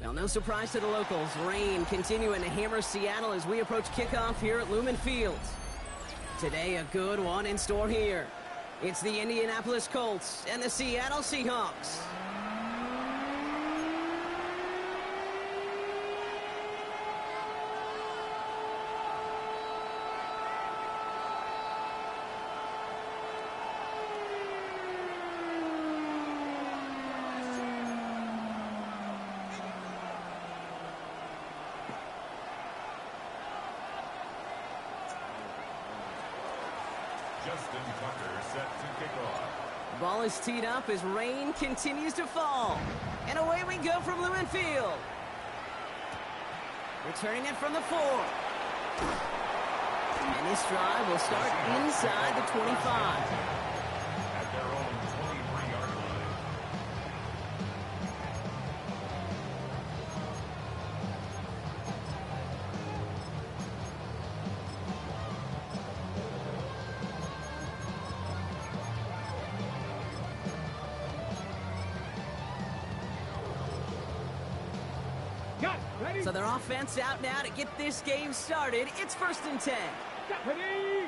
Well, no surprise to the locals. Rain continuing to hammer Seattle as we approach kickoff here at Lumen Fields. Today, a good one in store here. It's the Indianapolis Colts and the Seattle Seahawks. Ball is teed up as rain continues to fall. And away we go from Lumen Field. Returning it from the 4. And this drive will start inside the 25. At their own 23-yard line. So their offense out now to get this game started. It's 1st and 10. Ready?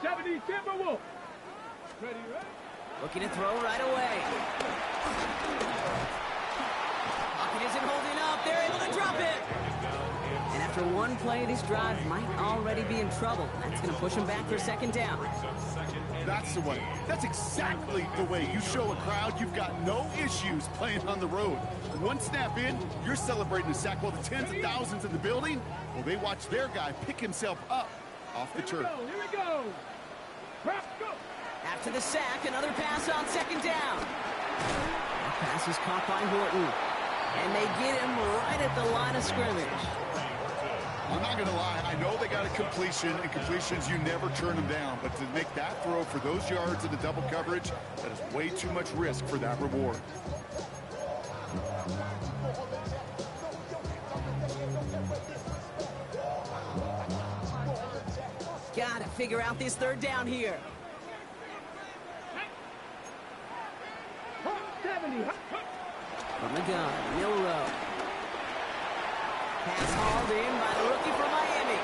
70 Timberwolves. Ready, ready. Looking to throw right away. Pocket isn't holding up. They're able to drop it. And after one play, this drive might already be in trouble. That's going to push them back for 2nd down. That's the way. That's exactly the way you show a crowd you've got no issues playing on the road. One snap in, you're celebrating a sack while the tens of thousands in the building, well, they watch their guy pick himself up off the turf. Here we go. Go. After the sack, another pass on 2nd down. That pass is caught by Horton. And they get him right at the line of scrimmage. I'm not going to lie, I know they got a completion, and completions, you never turn them down. But to make that throw for those yards in the double coverage, that is way too much risk for that reward. Got to figure out this 3rd down here. 70. From the gun, Milrow. Pass hauled in by the rookie from Miami.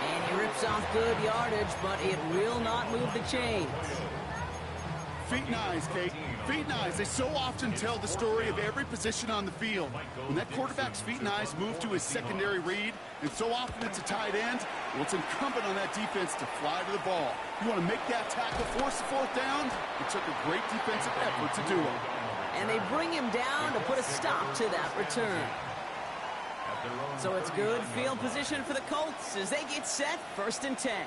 And he rips off good yardage, but it will not move the chains. Feet and eyes, Kate. Feet and eyes. They so often tell the story of every position on the field. When that quarterback's feet and eyes move to his secondary read, and so often it's a tight end, well, it's incumbent on that defense to fly to the ball. You want to make that tackle, force the 4th down? It took a great defensive effort to do it. And they bring him down to put a stop to that return. So it's good field position for the Colts as they get set 1st and 10.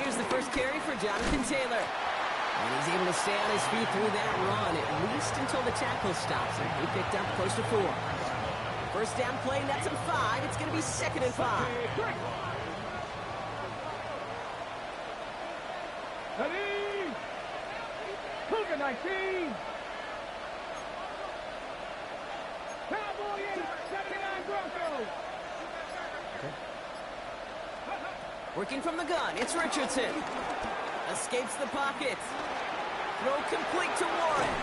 Here's the first carry for Jonathan Taylor. And he's able to stay on his feet through that run, at least until the tackle stops him. He picked up close to 4. 1st down play, that's a 5. It's going to be 2nd and 5. Ready? Cougar 19. Cowboy 8, 79 Broncos. Working from the gun, it's Richardson. Escapes the pocket. Throw complete to Warren.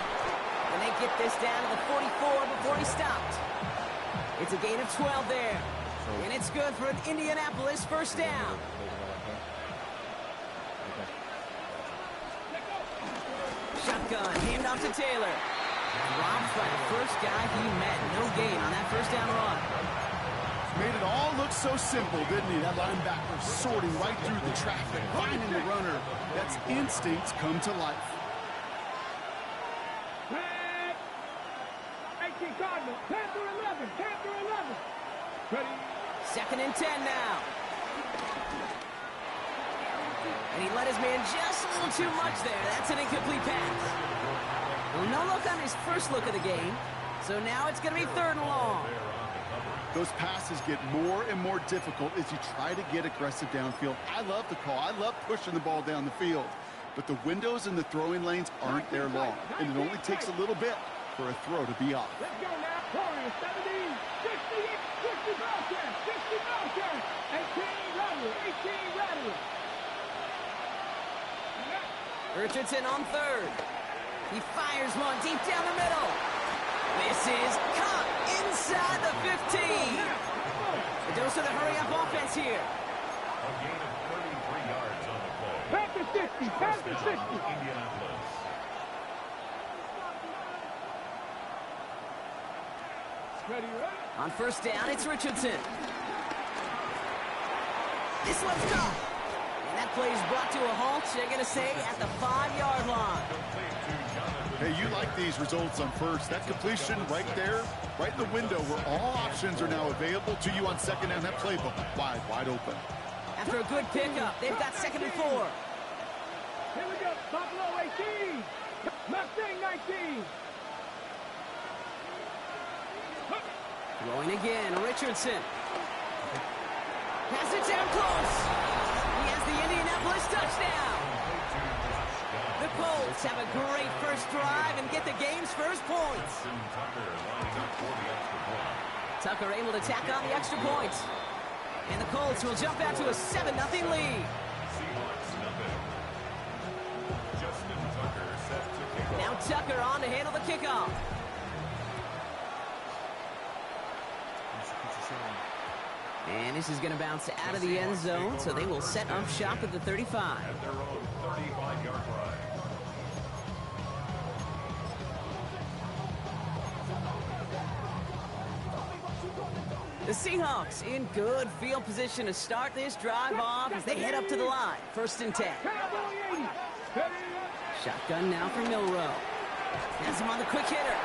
And they get this down to the 44 before he stopped. It's a gain of 12 there. And it's good for an Indianapolis 1st down. Shotgun, hand off to Taylor. Dropped by the first guy he met. No gain on that 1st down run. Made it all look so simple, didn't he? That linebacker sorting right through the traffic, finding the runner. That's instinct come to life. 18 Cardinals, Panther 11, Panther 11. Ready? 2nd and 10 now. And he let his man just a little too much there. That's an incomplete pass. Well, no look on his first look of the game. So now it's going to be 3rd and long. Those passes get more and more difficult as you try to get aggressive downfield. I love the call. I love pushing the ball down the field. But the windows in the throwing lanes aren't there long. And it only takes a little bit for a throw to be off. Let's go now. Warriors 70, 60 Falcons, 60 Falcons, 18 Rattle, 18 Rattle. Richardson on 3rd. He fires one deep down the middle. This is caught inside the 15. A dose of the hurry-up offense here. A gain of 33 yards on the play. Pass the 60. Pass the 60. Indianapolis. Ready, ready. On first down, it's Richardson. This one's caught. And that play is brought to a halt, they're going to say, at the 5-yard line. Hey, you like these results on first. That completion right there, right in the window where all options are now available to you on second down. That playbook wide open. After a good pickup, they've got 2nd and 4. Here we go. Buffalo 18. Mustang 19. Throwing again, Richardson. Pass it down close. He has the Indianapolis touchdown. The Colts have a great first drive and get the game's first points. Tucker able to tack on the extra points. And the Colts will jump out to a 7-0 lead. Now Tucker on to handle the kickoff. And this is going to bounce out of the end zone, so they will set up shop at the 35. At their own 35-yard line. The Seahawks in good field position to start this drive off as they head up to the line. 1st and 10. Shotgun now for Milrow. Has him on the quick hitter.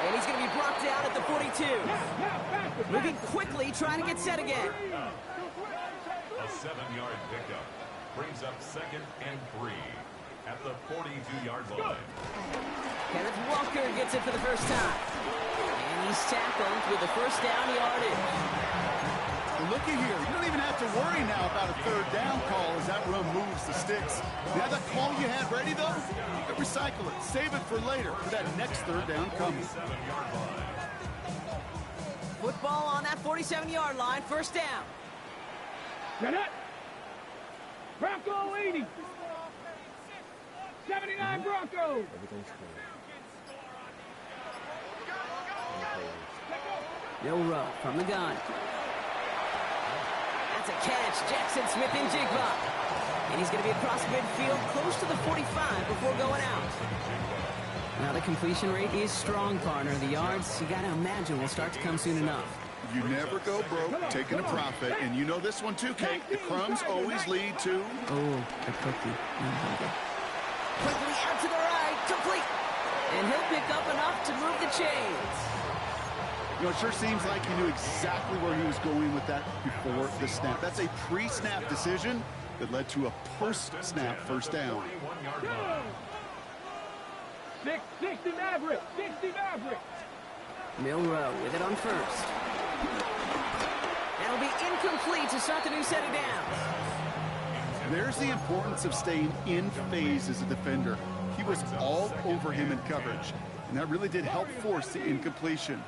And he's going to be brought down at the 42. Moving quickly, trying to get set again. A 7-yard pickup brings up 2nd and 3 at the 42-yard line. Kenneth Walker gets it for the first time. And he's tackled with the first down yardage. And looky here, you don't even have to worry now about a 3rd down call as that run moves the sticks. Now that call you had ready, though, you can recycle it. Save it for later for that next 3rd down coming. Football on that 47-yard line, 1st down. Get it. Bronco 80. 79 Broncos. Milrow from the gun. That's a catch. Jackson Smith-Njigba. And he's going to be across midfield close to the 45 before going out. Now the completion rate is strong, partner. The yards, you got to imagine, will start to come soon enough. You never go broke taking a profit, and you know this one too, Kate. The crumbs always lead to... Oh, a cookie. Quickly out to the right, complete. And he'll pick up enough to move the chains. You know, it sure seems like he knew exactly where he was going with that before the snap. That's a pre-snap decision that led to a post-snap 1st down. 60 Maverick. 60 Maverick. Milrow with it on 1st. That'll be incomplete to start the new set of downs. There's the importance of staying in phase as a defender. He was all over him in coverage, and that really did help force the incompletion.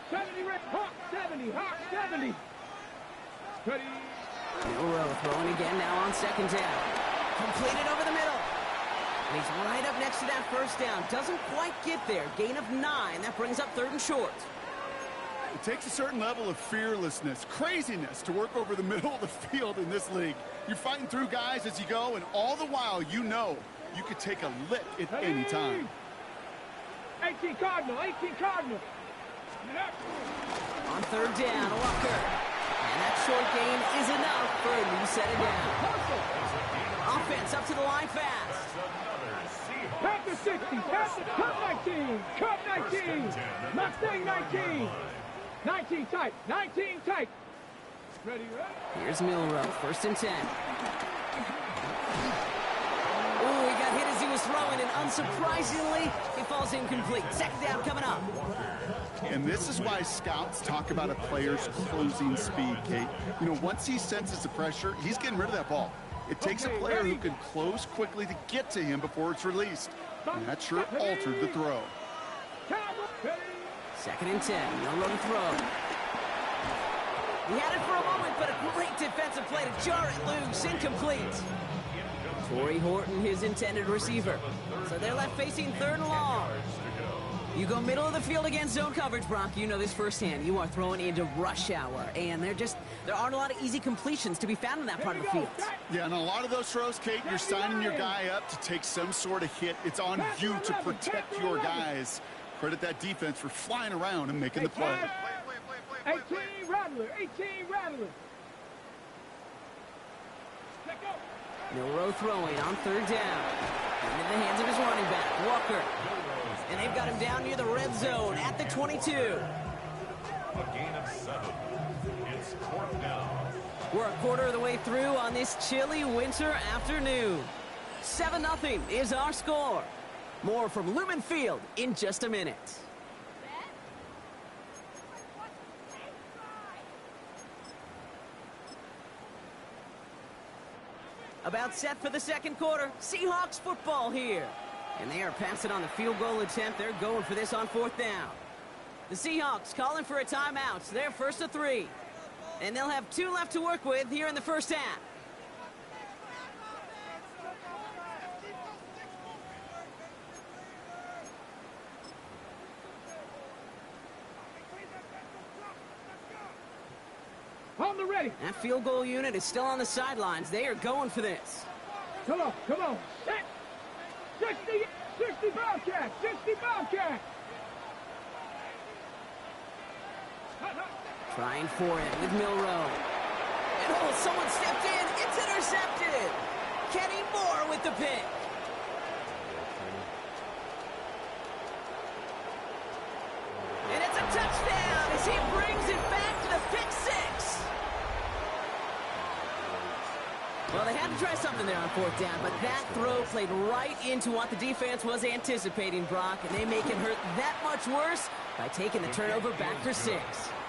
70, Hawk 70, Hawk 70. Ready. Milrow throwing again now on 2nd down. Completed over the middle. And he's right up next to that 1st down. Doesn't quite get there. Gain of 9. That brings up 3rd and short. It takes a certain level of fearlessness, craziness to work over the middle of the field in this league. You're fighting through guys as you go, and all the while you know you could take a lick at any time. 18 Cardinal, 18 Cardinal. On 3rd down, Walker. And that short gain is enough for a new set of down. Offense up to the line fast. Pass the 60, pass the Cub 19, Cub 19, Mustang 19. 19 tight, 19 tight. Ready, ready. Here's Milrow, 1st and 10. Oh, he got hit as he was throwing, and unsurprisingly, he falls incomplete. 2nd down coming up. And this is why scouts talk about a player's closing speed, Kate. You know, once he senses the pressure, he's getting rid of that ball. It takes a player who can close quickly to get to him before it's released. And that sure altered the throw. 2nd and 10, Milrow to throw. He had it for a moment, but a great defensive play to jar it loose, incomplete. Torrey Horton, his intended receiver. So they're left facing 3rd and long. You go middle of the field against zone coverage, Brock. You know this firsthand. You are throwing into rush hour, and there aren't a lot of easy completions to be found in that part of the field. Yeah, and a lot of those throws, Kate, you're signing your guy up to take some sort of hit. It's on you to protect your guys. Credit that defense for flying around and making the play. 18 Rattler, 18 Rattler. Milroe throwing on 3rd down. And in the hands of his running back, Walker. And they've got him down near the red zone at the 22. A gain of 7. It's 4th down. We're a quarter of the way through on this chilly winter afternoon. 7-0 is our score. More from Lumen Field in just a minute. About set for the 2nd quarter. Seahawks football here. And they are passing on the field goal attempt. They're going for this on 4th down. The Seahawks calling for a timeout. They're 1st to 3. And they'll have 2 left to work with here in the 1st half. On the ready. That field goal unit is still on the sidelines. They are going for this. Come on, come on. 60 Bobcat, 60 Bobcat. Trying for it with Milroe. And oh, someone stepped in. It's intercepted. Kenny Moore with the pick. And it's a touchdown as he brings it back to the pick 6. Well, they had to try something there on 4th down, but that throw played right into what the defense was anticipating, Brock, and they make it hurt that much worse by taking the turnover back for 6.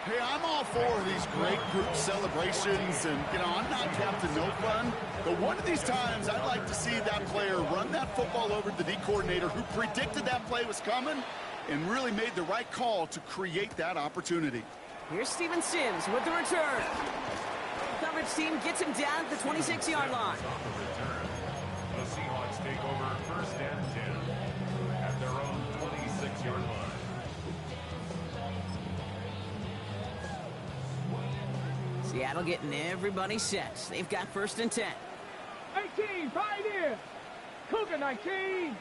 Hey, I'm all for these great group celebrations, and, you know, I'm not Captain No Fun, but one of these times I'd like to see that player run that football over to the D coordinator who predicted that play was coming and really made the right call to create that opportunity. Here's Steven Sims with the return. The coverage team gets him down at the 26-yard line. The Seahawks take over 1st and 10 at their own 26-yard line. Seattle getting everybody set. They've got 1st and 10. 18, Pioneer. Cougar 19.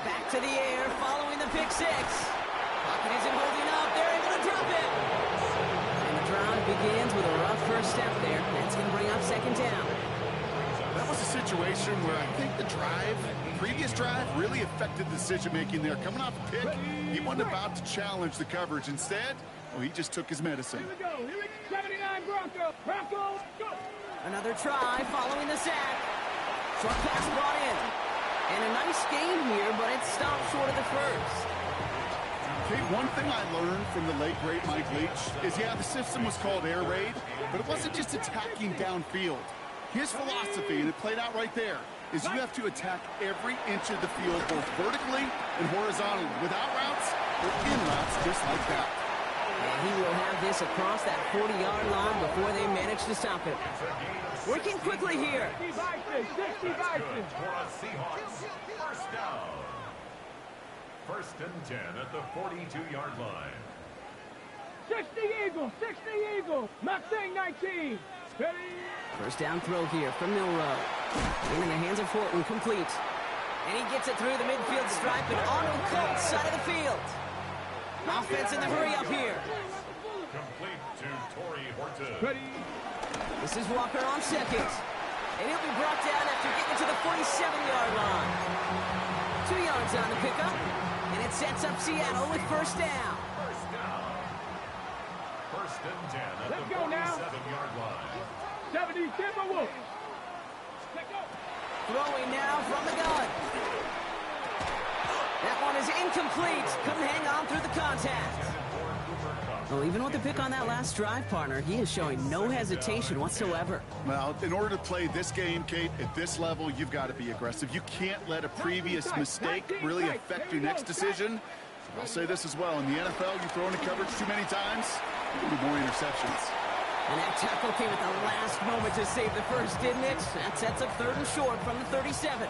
Back to the air, following the pick 6. Pocket isn't holding up. They're able to drop it. And the drive begins with a rough first step there. That's going to bring up 2nd down. That was a situation where I think the previous drive really affected the decision-making there. Coming off a pick, he wasn't about to challenge the coverage. Instead, well, he just took his medicine. Here we go. 79 Bronco. Bronco, go. Another try following the sack. Short pass brought in. And a nice game here, but it stopped short of the first. Okay, one thing I learned from the late, great Mike Leach is, yeah, the system was called air raid, but it wasn't just attacking downfield. His philosophy, and it played out right there, is you have to attack every inch of the field, both vertically and horizontally, without routes or in routes, just like that. And he will have this across that 40-yard line before they manage to stop it. Working quickly here. 60 Bison, 60 Bison. For a Seahawks 1st down. 1st and 10 at the 42-yard line. 60 Eagle, 60 Eagle. Mustang 19. Ready. 1st down throw here from Milroe. In the hands of Horton, complete. And he gets it through the midfield stripe and onto the Colts side of the field. Offense in the hurry up here. Complete to Torrey Horton. Ready. This is Walker on 2nd. And he'll be brought down after getting to the 47-yard line. 2 yards on the pickup. And it sets up Seattle with 1st down. 1st down. 1st and 10 at Let's the go now. 47-yard line. 70 Timberwolves. Let's go. Throwing now from the gun. That one is incomplete. Couldn't hang on through the contact. Well, even with the pick on that last drive, partner, he is showing no hesitation whatsoever. Well, in order to play this game, Kate, at this level, you've got to be aggressive. You can't let a previous mistake really affect your next decision. I'll say this as well. In the NFL, you throw into coverage too many times, there'll be more interceptions. And that tackle came at the last moment to save the first, didn't it? That sets up 3rd and short from the 37.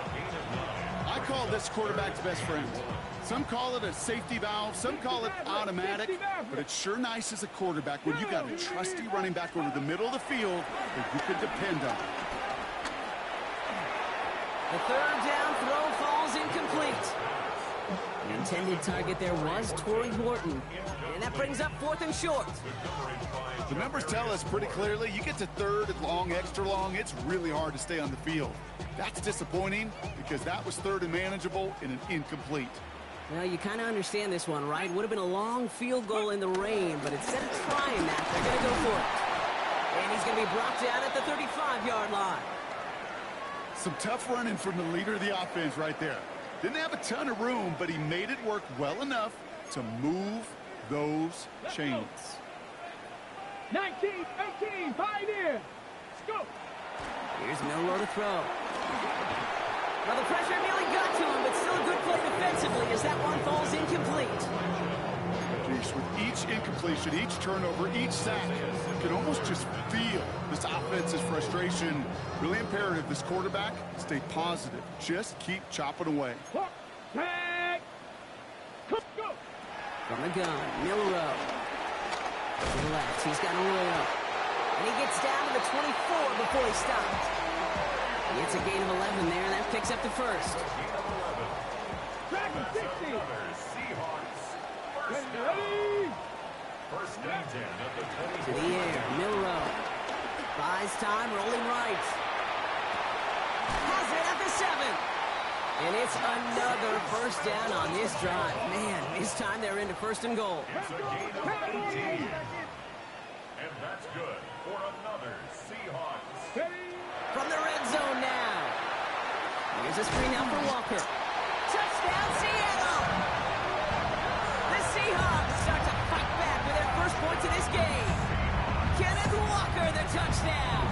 I call this quarterback's best friend. Some call it a safety valve, some call it automatic, but it's sure nice as a quarterback when you got a trusty running back over the middle of the field that you could depend on. The 3rd down throw falls incomplete. The intended target there was Torrey Horton. And that brings up 4th and short. The numbers tell us pretty clearly, you get to 3rd and long, extra long, it's really hard to stay on the field. That's disappointing because that was 3rd and manageable and an incomplete. Well, you kind of understand this one, right? Would have been a long field goal in the rain, but instead of trying that, they're going to go for it. And he's going to be brought down at the 35-yard line. Some tough running from the leader of the offense right there. Didn't have a ton of room, but he made it work well enough to move those chains. 19, 18, Pioneer. Let's go. Here's Milroe to throw. Well, the pressure nearly got to him, but still a good play defensively as that one falls incomplete. Geez, with each incompletion, each turnover, each sack, you can almost just feel this offense's frustration. Really imperative this quarterback stay positive. Just keep chopping away. Tag. Go. From the gun, Milroe. To the left, he's got Arroyo. And he gets down to the 24 before he stops. It's a gain of 11 there, and that picks up the first. Dragon 60. Ready. First and 10 at the 20. To the air, Milroe. Buys time, rolling right. Has it at the 7. And it's another first down on this drive. Man, this time they're into 1st and goal. It's a gain of 18. And that's good for another Seahawks. From the red zone now. Here's a screen out for Walker. Touchdown, Seattle! The Seahawks start to fight back with their first points of this game. Kenneth Walker, the touchdown.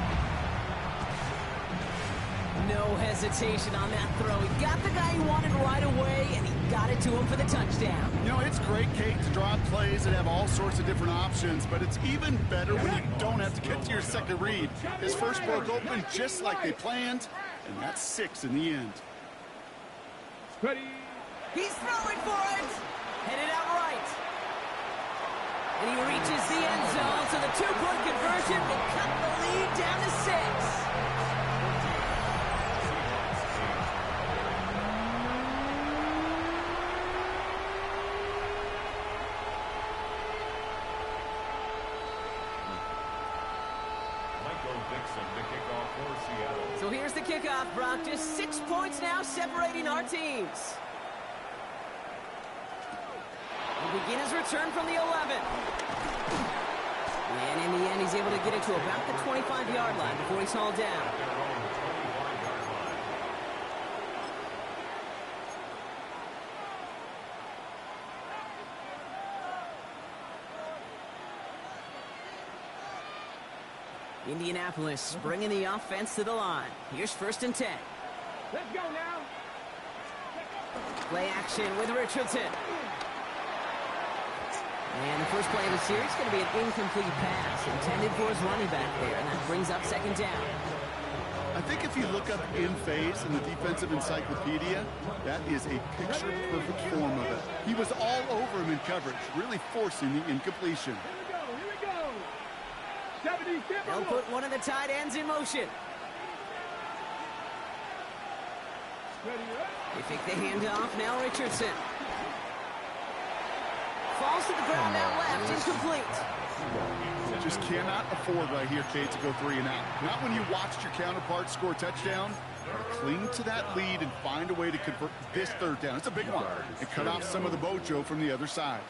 No hesitation on that throw. He got the guy he wanted right away, and he got it to him for the touchdown. You know, it's great, Kate, to draw up plays and have all sorts of different options, but it's even better when you don't have to get to your second read. His first broke open just like they planned, and that's 6 in the end. Ready. He's throwing for it. Headed out right. And he reaches the end zone, so the 2-point conversion will cut the lead down to 6. So here's the kickoff, Brock. Just 6 points now separating our teams. He'll begin his return from the 11. And in the end, he's able to get it to about the 25-yard line before he's hauled down. Indianapolis bringing the offense to the line. Here's 1st and 10. Let's go now. Play action with Richardson. And the first play of the series is going to be an incomplete pass intended for his running back there, and that brings up 2nd down. I think if you look up in phase in the defensive encyclopedia, that is a picture-perfect form of it. He was all over him in coverage, really forcing the incompletion. Here we go. 70 They'll put one of the tight ends in motion. They take the handoff. Now Richardson. Falls to the ground out left. Incomplete. Just cannot afford right here, Kate, to go 3 and out. Not when you watched your counterpart score a touchdown. Cling to that lead and find a way to convert this 3rd down. It's a big one. And cut off some of the mojo from the other side.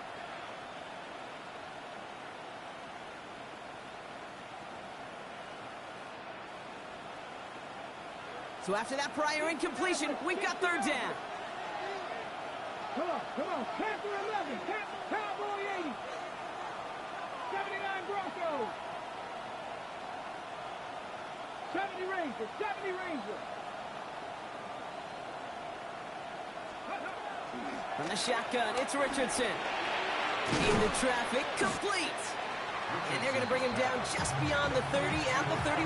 So after that prior incompletion, we've got 3rd down. Come on. Panther 11. Cowboy 80. 79 Broncos. 70 Rangers. From the shotgun, it's Richardson. Into traffic, complete. And they're going going to bring him down just beyond the 30 at the 31.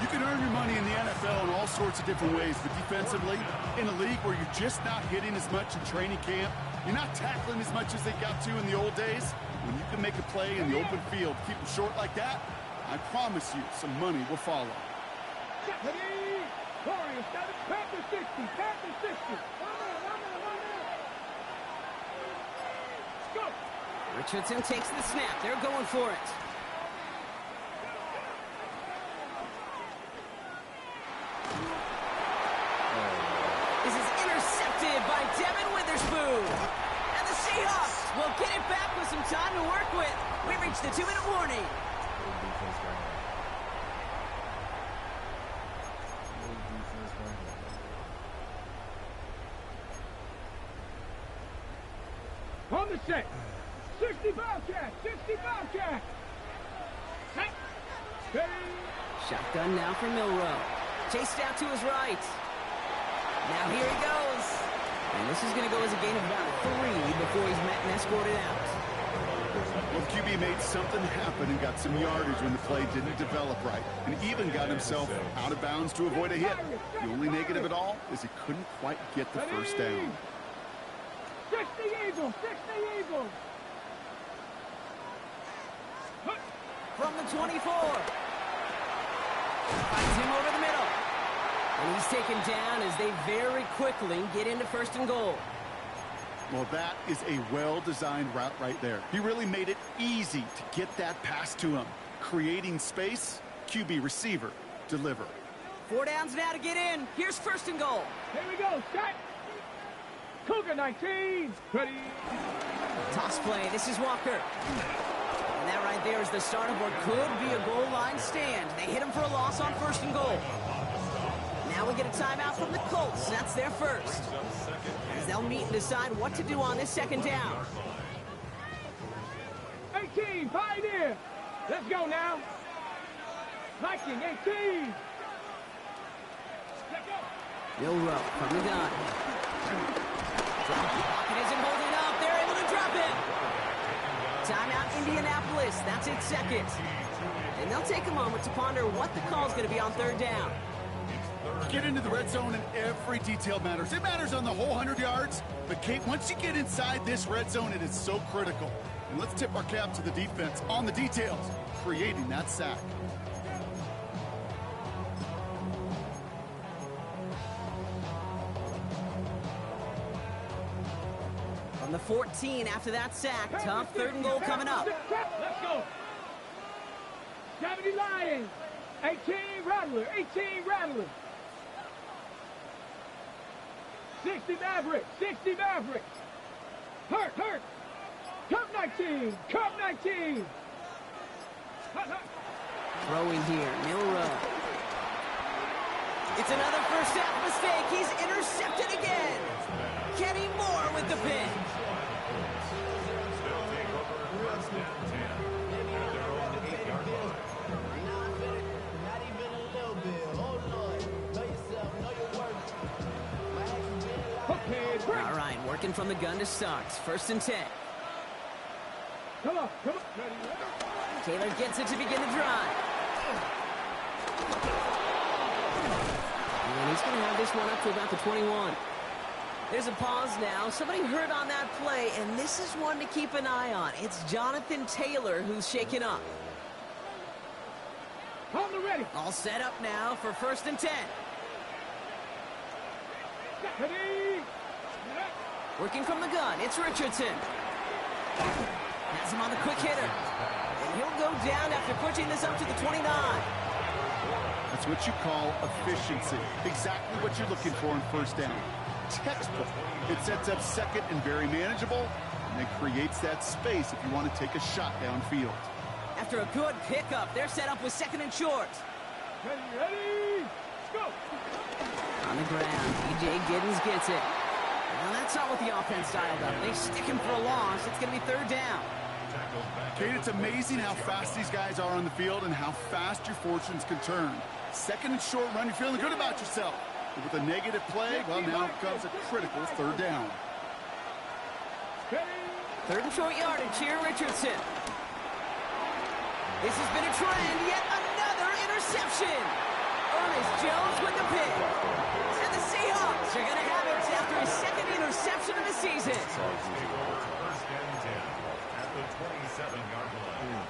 You can earn your money in the NFL in all sorts of different ways, but defensively, in a league where you're just not hitting as much in training camp, you're not tackling as much as they got to in the old days, when you can make a play in the open field, keep them short like that, I promise you some money will follow. Warriors, Panther 60, Panther 60. Go. Richardson takes the snap. They're going for it. This is intercepted by Devin Witherspoon. And the Seahawks will get it back with some time to work with. We reached the 2-minute warning. On the set. 60 Bobcat, 60 Bobcat. Hey. Shotgun now for Milrow. Chased out to his right. Now here he goes. And this is going to go as a gain of about 3 before he's met and escorted out. Well, the QB made something happen and got some yardage when the play didn't develop right, and even got himself out of bounds to avoid a hit. The only negative at all is he couldn't quite get the first down. 60 Eagles, 60 Eagles. From the 24. Finds him over the middle. And he's taken down as they very quickly get into 1st and goal. Well, that is a well-designed route right there. He really made it easy to get that pass to him. Creating space, QB receiver, deliver. 4 downs now to get in. Here's 1st and goal. Here we go, set. Cougar 19. Ready. Toss play. This is Walker. And that right there is the start of what could be a goal line stand. They hit him for a loss on 1st and goal. Now we get a timeout from the Colts. That's their first. As they'll meet and decide what to do on this 2nd down. 18, Pioneer. Let's go now. Viking 18. Let's go. Milrow from the gun. Pocket isn't holding up. They're able to drop it. Timeout Indianapolis. That's its 2nd. And they'll take a moment to ponder what the call is going to be on 3rd down. Get into the red zone and every detail matters. It matters on the whole 100 yards. But, Kate, once you get inside this red zone, it is so critical. And let's tip our cap to the defense on the details, creating that sack. From the 14 after that sack. Tough 3rd and goal coming up. Let's go. 70 Lions. 18 Rattler. 18 Rattler. 60 Maverick. 60 Maverick. Hurt. Cup 19. Cup 19. Throwing here. Milrow. It's another first half mistake. He's intercepted again. Kenny Moore with the pick. They'll take over 1st and 10 at their own 8-yard line. All right, working from the gun to start. 1st and 10. Come on. Taylor gets it to begin the drive. And he's going to have this one up to about the 21. There's a pause now. Somebody hurt on that play, and this is one to keep an eye on. It's Jonathan Taylor who's shaken up. On the ready. All set up now for 1st and 10. Ready. Working from the gun, it's Richardson. Has him on the quick hitter. And he'll go down after pushing this up to the 29. That's what you call efficiency. Exactly what you're looking for in 1st down. Textbook. It sets up 2nd and very manageable, and it creates that space if you want to take a shot downfield. After a good pickup, they're set up with 2nd and short. Ready. Go. On the ground, E.J. Giddens gets it. Well, that's not what the offense dialed up. They stick him for a loss. It's going to be 3rd down. Kate, it's amazing how fast these guys are on the field and how fast your fortunes can turn. 2nd and short run, you're feeling good about yourself. But with a negative play, well, now comes a critical 3rd down. 3rd and short yardage here, Richardson. This has been a trend. Yet another interception. Ernest Jones with the pick. And the Seahawks are going to have it after his second interception of the season. First and 10 at the 27-yard line.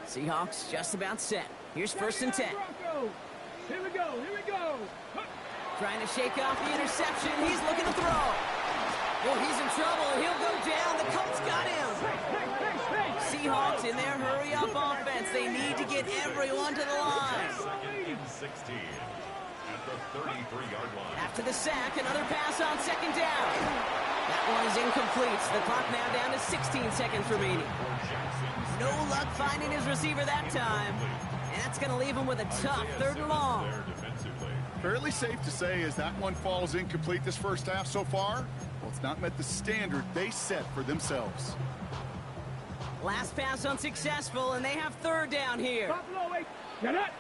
Seahawks just about set. Here's first and 10. Here we go, here we go. Trying to shake off the interception. He's looking to throw. Oh, he's in trouble. He'll go down. The Colts got him. Seahawks in their hurry-up offense. They need to get everyone to the line. Second and 16 at the 33-yard line. After the sack, another pass on second down. That one is incomplete. So the clock now down to 16 seconds remaining. No luck finding his receiver that time. And that's going to leave him with a tough third and long. Fairly safe to say as that one falls incomplete this first half so far. Well, it's not met the standard they set for themselves. Last pass unsuccessful, and they have third down here. Buffalo, wait. Get it.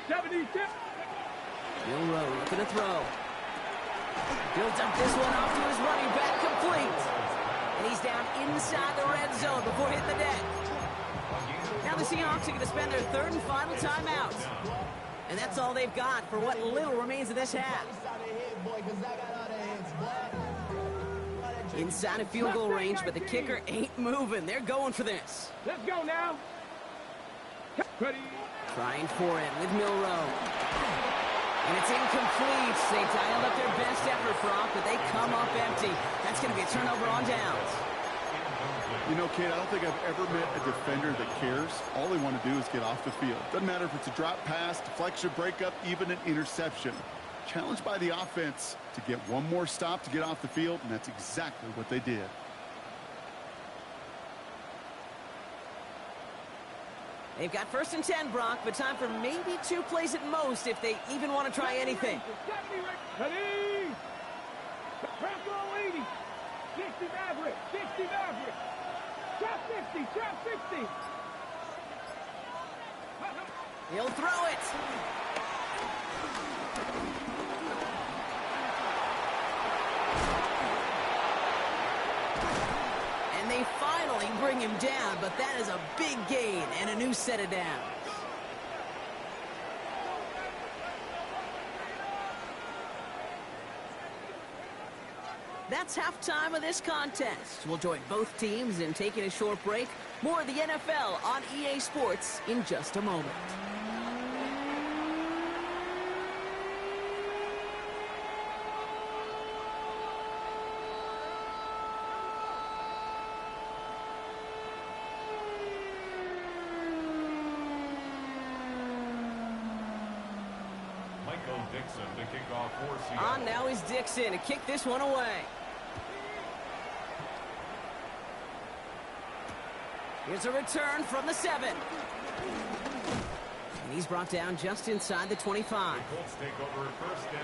70 tip. Milroe looking to throw. Builds up this one off to his running back, complete. And he's down inside the red zone before hitting the deck. Now the Seahawks are going to spend their third and final timeout. And that's all they've got for what little remains of this half. Inside of field goal range, but the kicker ain't moving. They're going for this. Let's go now. Ready. Trying for it with Milroe. And it's incomplete. They dialed up their best effort, Brock, but they come up empty. That's going to be a turnover on downs. You know, kid, I don't think I've ever met a defender that cares. All they want to do is get off the field. Doesn't matter if it's a drop pass, deflection, breakup, even an interception. Challenged by the offense to get one more stop to get off the field, and that's exactly what they did. They've got first and 10, Brock, but time for maybe 2 plays at most if they even want to try anything. Ready. Trap roll 80. 60 Maverick. 60 Maverick. Trap 50. Trap 50. He'll throw it. And they finally bring him down, but that is a big gain and a new set of downs. That's halftime of this contest. We'll join both teams in taking a short break. More of the NFL on EA Sports in just a moment. Dixon to kick off for Seattle. On now is Dixon to kick this one away. Here's a return from the 7. And he's brought down just inside the 25. The Colts take over first and 10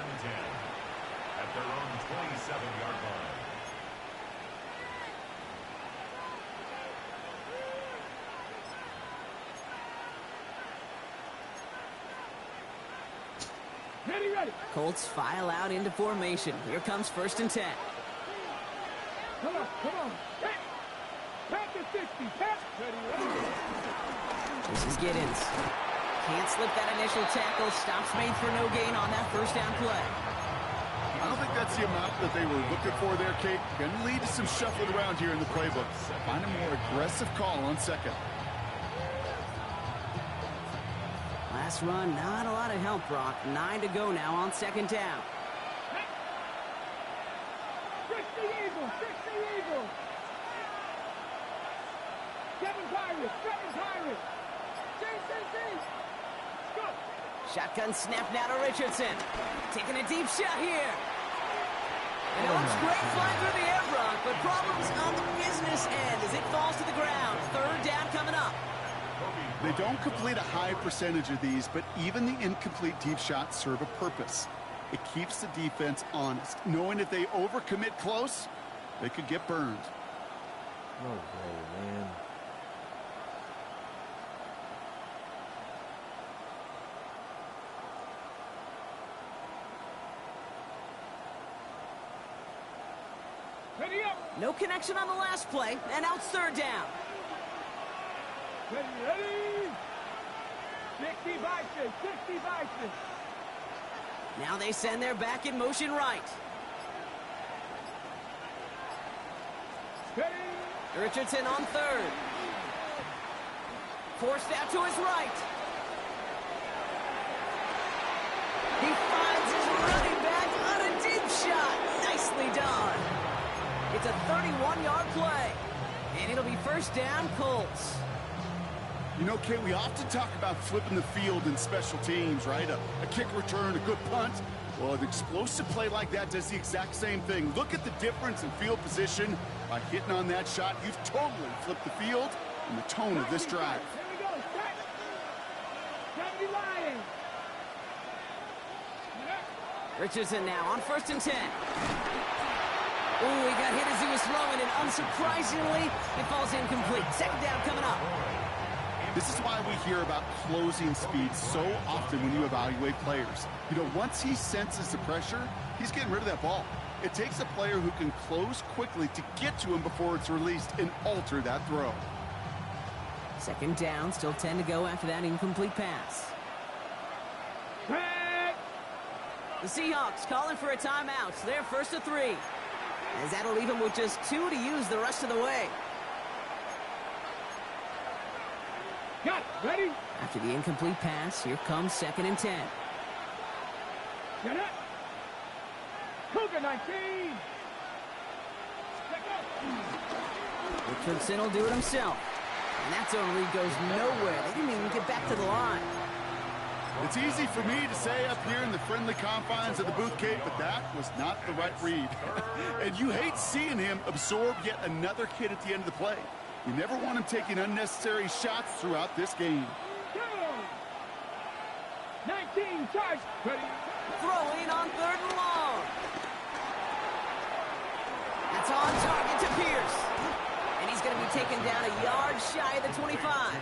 at their own 27-yard line. Ready. Colts file out into formation. Here comes first and 10. Come on. Pack to 60. Pack. Ready. This is Giddens. Can't slip that initial tackle. Stops made for no gain on that first down play. I don't think that's the amount that they were looking for there, Kate. Going to lead to some shuffling around here in the playbook. Find a more aggressive call on second. Last run, not a lot of help, Brock. 9 to go now on second down. Fix the Eagles. Seven Pirates. Go. Shotgun snap now to Richardson. Taking a deep shot here. And it looks great flying through the air, Brock, but problems on the business end as it falls to the ground. Third down coming up. They don't complete a high percentage of these, but even the incomplete deep shots serve a purpose. It keeps the defense honest, knowing if they overcommit close, they could get burned. No way, man. No connection on the last play, and out third down. Ready? 60 Bison, 60 Bison. Now they send their back in motion right. Ready? Richardson on third. Forced out to his right. He finds his running back on a deep shot. Nicely done. It's a 31-yard play. And it'll be first down, Colts. You know, Kate, we often talk about flipping the field in special teams, right? A kick return, a good punt. Well, an explosive play like that does the exact same thing. Look at the difference in field position. By hitting on that shot, you've totally flipped the field and the tone of this drive. Here we go. Set the line. Richardson now on 1st and 10. Ooh, he got hit as he was throwing, and unsurprisingly, it falls incomplete. Second down coming up. This is why we hear about closing speed so often when you evaluate players. You know, once he senses the pressure, he's getting rid of that ball. It takes a player who can close quickly to get to him before it's released and alter that throw. Second down, still 10 to go after that incomplete pass. The Seahawks calling for a timeout. They're first to 3. As that'll leave him with just 2 to use the rest of the way. Got it. Ready? After the incomplete pass, here comes 2nd and 10. Get it. Cougar 19. Richardson will do it himself. And that zone read goes nowhere. They didn't even get back to the line. It's easy for me to say up here in the friendly confines of the booth, Kate, but that was not the right read. And you hate seeing him absorb yet another hit at the end of the play. You never want him taking unnecessary shots throughout this game. 19 charge. Ready? Throwing on 3rd and long. That's on target to Pierce. And he's going to be taken down a yard shy of the 25.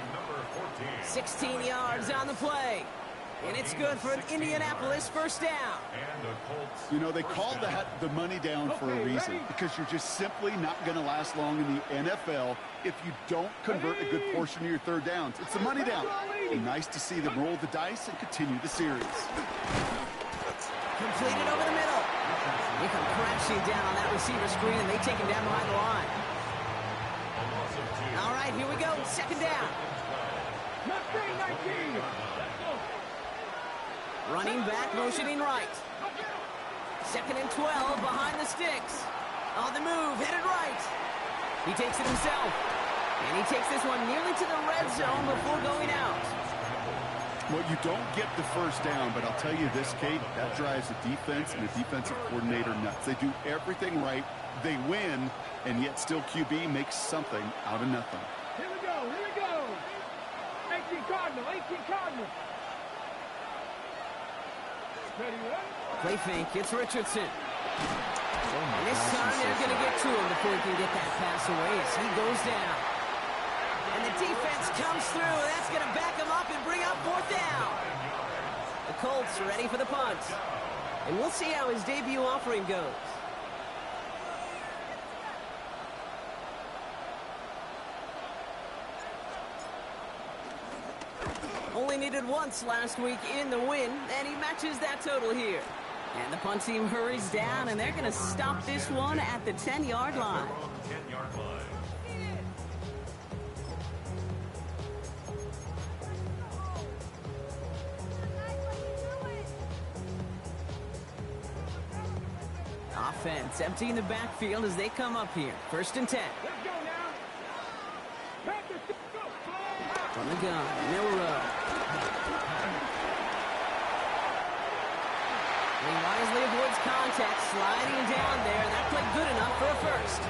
16 yards on the play. And it's good for an Indianapolis first down. You know, they call that the money down for a reason, because you're just simply not going to last long in the NFL if you don't convert a good portion of your third downs. It's the money down. And nice to see them roll the dice and continue the series. Completed over the middle. They come crashing down on that receiver screen, and they take him down behind the line. All right, here we go. Second down. Mustang 19. Running back, motioning right. 2nd and 12 behind the sticks. On the move, headed right. He takes it himself. And he takes this one nearly to the red zone before going out. Well, you don't get the first down, but I'll tell you this, Kate, that drives the defense and the defensive coordinator nuts. They do everything right. They win, and yet still QB makes something out of nothing. Here we go. Here we go. 18 Cardinal. 18 Cardinal. Ready, ready? Play fake, it's Richardson. And this time they're going to get to him before he can get that pass away as he goes down. And the defense comes through. That's going to back him up and bring up 4th down. The Colts are ready for the punt. And we'll see how his debut offering goes. Only needed once last week in the win, and he matches that total here. And the punt team hurries down, and they're going to stop this one at the 10-yard line. Offense emptying the backfield as they come up here. 1st and 10. Let's go now. From the gun, Milrow. He wisely avoids contact, sliding down there, and that played good enough for a first.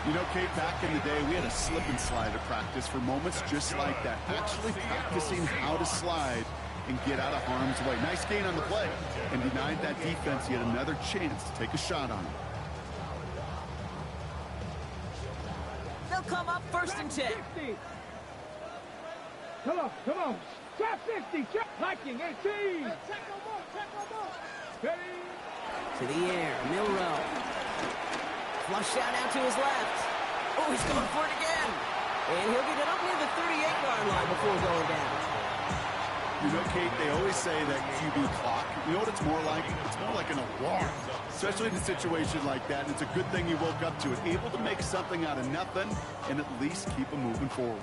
You know, Kate, back in the day, we had a slip and slide at practice for moments just like that. Actually practicing how to slide and get out of harm's way. Nice gain on the play, and denied that defense yet another chance to take a shot on him. They'll come up 1st and 10. 60. Come on, come on. Trap 60, trap. Viking 18. Hey, check no more. Ready? To the air, Milrow. Flush out out to his left. Oh, he's going for it again. And he'll get it up near the 38-yard line before going down. You know, Kate, they always say that QB clock, you know what it's more like? It's more like an alarm, especially in a situation like that. And it's a good thing you woke up to it, able to make something out of nothing and at least keep them moving forward.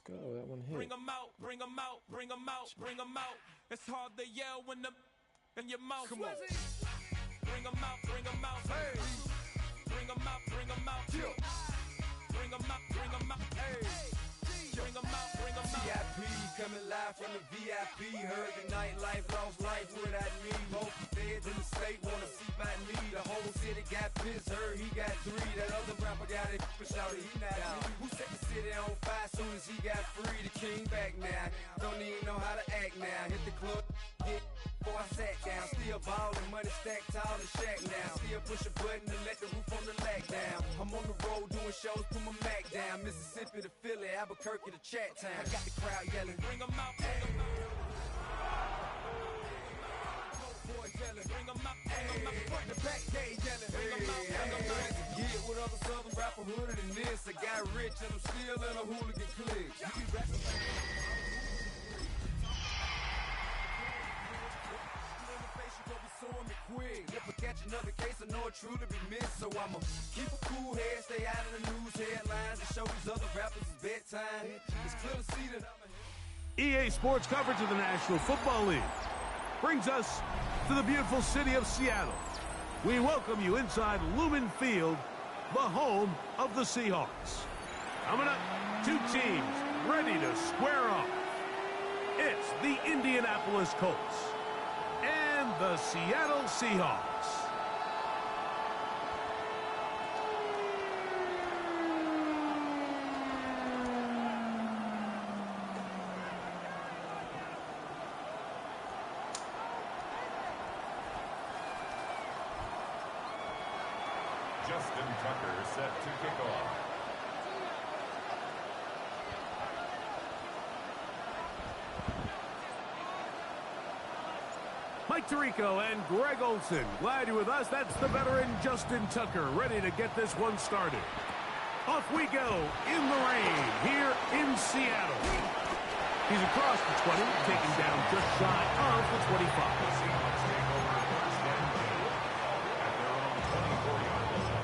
go. That one hit. Bring 'em out, bring 'em out, bring 'em out, bring 'em out. It's hard to yell when the in your mouth. Come on. Bring 'em out, bring 'em out. Hey. Bring 'em out, bring 'em out. Yeah. Bring 'em out, bring 'em out. Hey. Bring 'em out, bring 'em out. VIP coming live from the VIP. Heard the nightlife, lost life without me. Both feds in the state wanna see by me. The whole city got pissed, heard he got 3. That other rapper got it, shouted he not me. Who set the city on fire soon as he got free? The king back now, don't even know how to act now. Hit the club, get before I sat down. Still ballin', money stacked tall and shack now. Still push a button to let the roof on the lag down. I'm on the road doing shows, put my Mac down. Mississippi to Philly, Albuquerque to Chat Town. I got the crowd yelling, bring 'em out, bring 'em out. Boys yelling, bring 'em out, bring 'em out. Front to back, they yelling, bring 'em out, bring 'em out. To get with other southern rapper hooded than this. I got rich and I'm still in a hooligan clique. You be rapping quick. Never catch another case, I know it truly be missed. So I'ma keep a cool head, stay out of the news headlines, and show these other rappers it's bedtime. It's clear to see that I'm EA Sports coverage of the National Football League brings us to the beautiful city of Seattle. We welcome you inside Lumen Field, the home of the Seahawks. Coming up, 2 teams ready to square off. It's the Indianapolis Colts and the Seattle Seahawks. Justin Tucker set to kick off. Mike Tirico and Greg Olson. Glad you're with us. That's the veteran Justin Tucker, ready to get this one started. Off we go in the rain here in Seattle. He's across the 20, taken down just shy of the 25. Seahawks take over first and 10 at their own 24-yard line.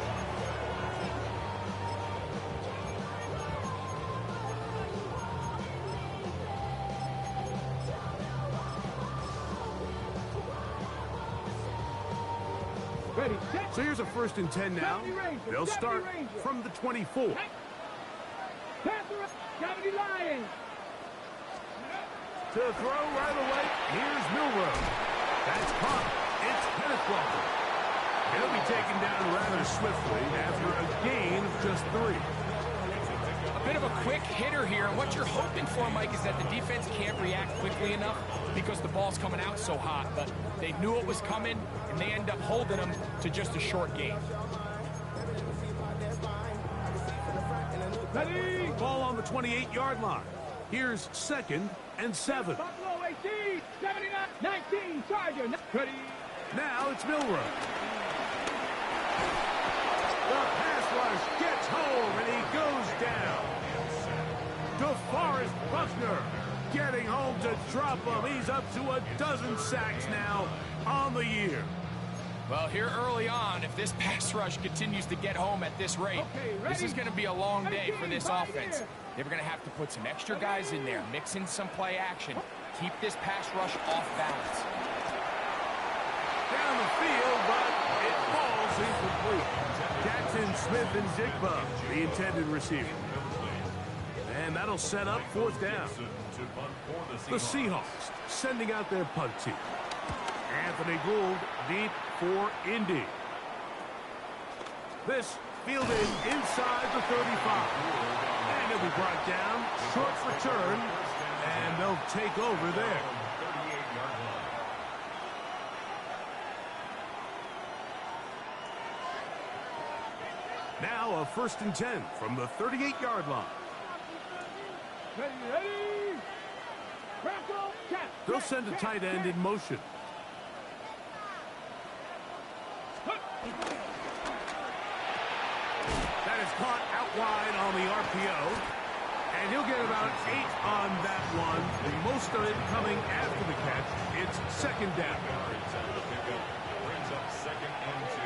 Ready, set. So here's a 1st and 10 now. They'll start from the 24. Pass around. 70 Lions. To throw right away, here's Milrow. That's caught. It's Kenneth Walker. He'll be taken down rather swiftly after a gain of just 3. A bit of a quick hitter here. What you're hoping for, Mike, is that the defense can't react quickly enough because the ball's coming out so hot. But they knew it was coming, and they end up holding them to just a short gain. Ready. Ball on the 28-yard line. Here's 2nd and 7. Buffalo 18. 79. 19. Charger. Ready. Now it's Milrow. The pass rush gets home, and he goes down. DeForest Buckner getting home to drop him. He's up to a dozen sacks now on the year. Well, here early on, if this pass rush continues to get home at this rate, this is going to be a long day for this offense. They're going to have to put some extra guys in there, mix in some play action, keep this pass rush off balance. Down the field, but it falls incomplete. Jackson Smith and Jigba, the intended receiver. And that'll set up 4th down. The Seahawks sending out their punt team. Anthony Gould deep for Indy. This fielded inside the 35. And it'll be brought down, short return, and they'll take over there. Now a 1st and 10 from the 38-yard line. Ready. Crackle. Catch. They'll send a tight end in motion. That is caught out wide on the RPO. And he'll get about 8 on that one. Most of it coming after the catch. It's 2nd down. Brings up 2nd and 2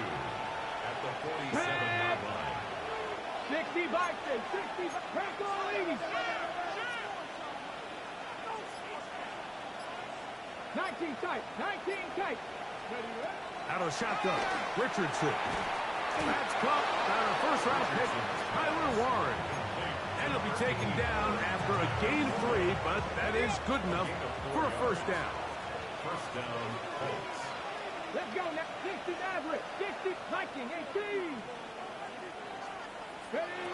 at the 47-yard line. 60 by 60. Crackle 80. 19 tight. 19 tight. Ready, ready. Out of the shotgun, Richardson. That's caught by a first-round pick, Tyler Warren. And he'll be taken down after a gain of 3, but that is good enough for a first down. First down, Colts. Let's go now. 60 average. 60, 19, 18. Ready.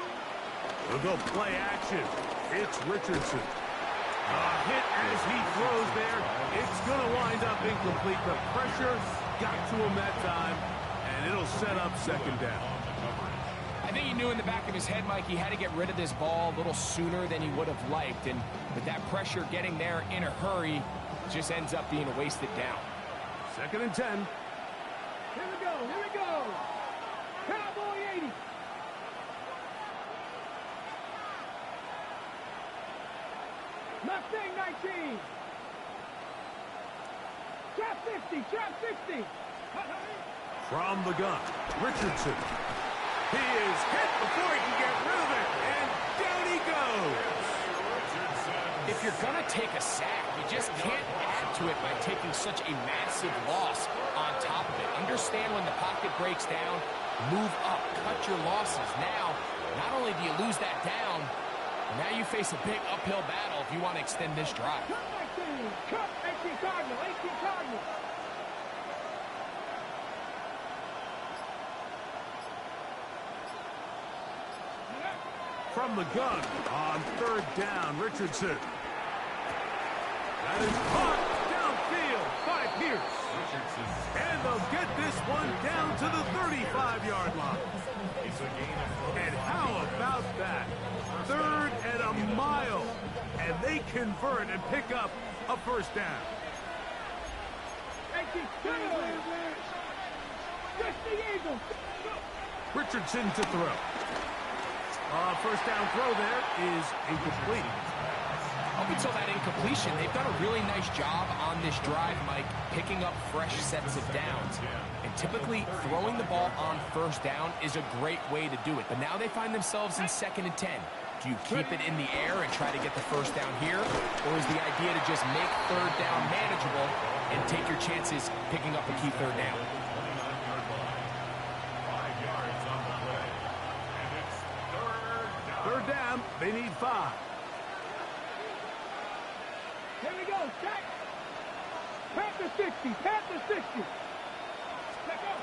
We'll go play action. It's Richardson. A hit as he throws there. It's going to wind up incomplete. The pressure got to him that time, and it'll set up second down. I think he knew in the back of his head, Mike, he had to get rid of this ball a little sooner than he would have liked. And with that pressure getting there in a hurry, just ends up being a wasted down. 2nd and 10. Here we go. Here we go. Cowboy 80. Mustang 19. Trap 60. Trap 60. From the gun, Richardson. He is hit before he can get rid of it, and down he goes. If you're going to take a sack, you just can't add to it by taking such a massive loss on top of it. Understand when the pocket breaks down, move up, cut your losses. Now, not only do you lose that down, now you face a big uphill battle if you want to extend this drive. Cut 19. Cut 18 Cardinal. 18 Cardinal. From the gun on 3rd down, Richardson. That is caught downfield by Pierce. And they'll get this one down to the 35-yard line. And how about that? 3rd and a mile. And they convert and pick up a first down. 82. Just the Eagles. Richardson to throw. First down throw there is incomplete. Up until that incompletion, they've done a really nice job on this drive, Mike, picking up fresh sets of downs. And typically, throwing the ball on first down is a great way to do it. But now they find themselves in 2nd and 10. Do you keep it in the air and try to get the first down here? Or is the idea to just make 3rd down manageable and take your chances picking up a key 3rd down? Third down, they need 5. Here we go. Check. Panther 60. Panther 60. Let go.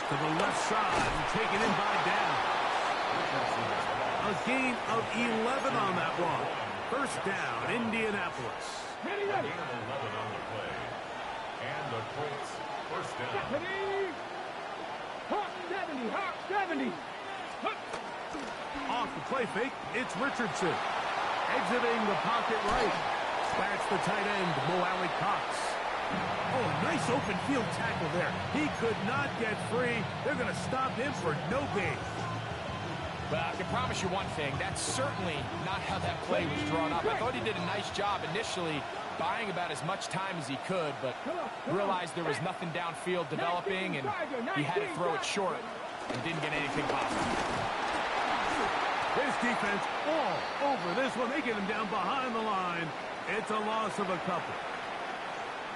To the left side and taken in by down. A gain of 11 on that one. First down, Indianapolis. Ready, ready. And the Colts first down. Ready. Hawk 70. Hawk 70. Off the play fake, it's Richardson. Exiting the pocket right. That's the tight end, Mo Cox. Oh, nice open field tackle there. He could not get free. They're going to stop him for no gain. Well, I can promise you one thing. That's certainly not how that play was drawn up. I thought he did a nice job initially buying about as much time as he could, but realized there was nothing downfield developing, and he had to throw it short and didn't get anything possible. This defense all over this one. They get him down behind the line. It's a loss of a couple.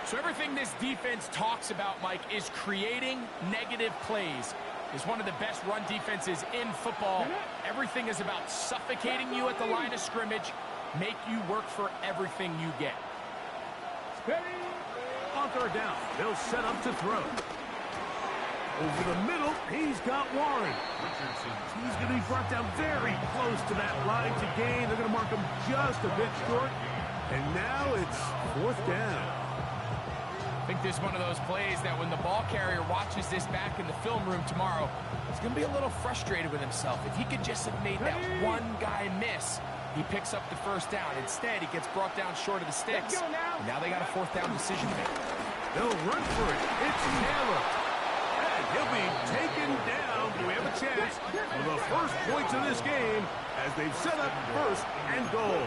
So everything this defense talks about, Mike, is creating negative plays. It's one of the best run defenses in football. Everything is about suffocating you at the line of scrimmage, make you work for everything you get. On 3rd down, they'll set up to throw. Over the middle, he's got Warren. He's going to be brought down very close to that line to gain. They're going to mark him just a bit short. And now it's 4th down. I think this is one of those plays that when the ball carrier watches this back in the film room tomorrow, he's going to be a little frustrated with himself. If he could just have made that one guy miss, he picks up the first down. Instead, he gets brought down short of the sticks. Now they got a 4th down decision to make. They'll run for it. It's Taylor. And he'll be taken down. We have a chance for the first points of this game as they've set up 1st and goal.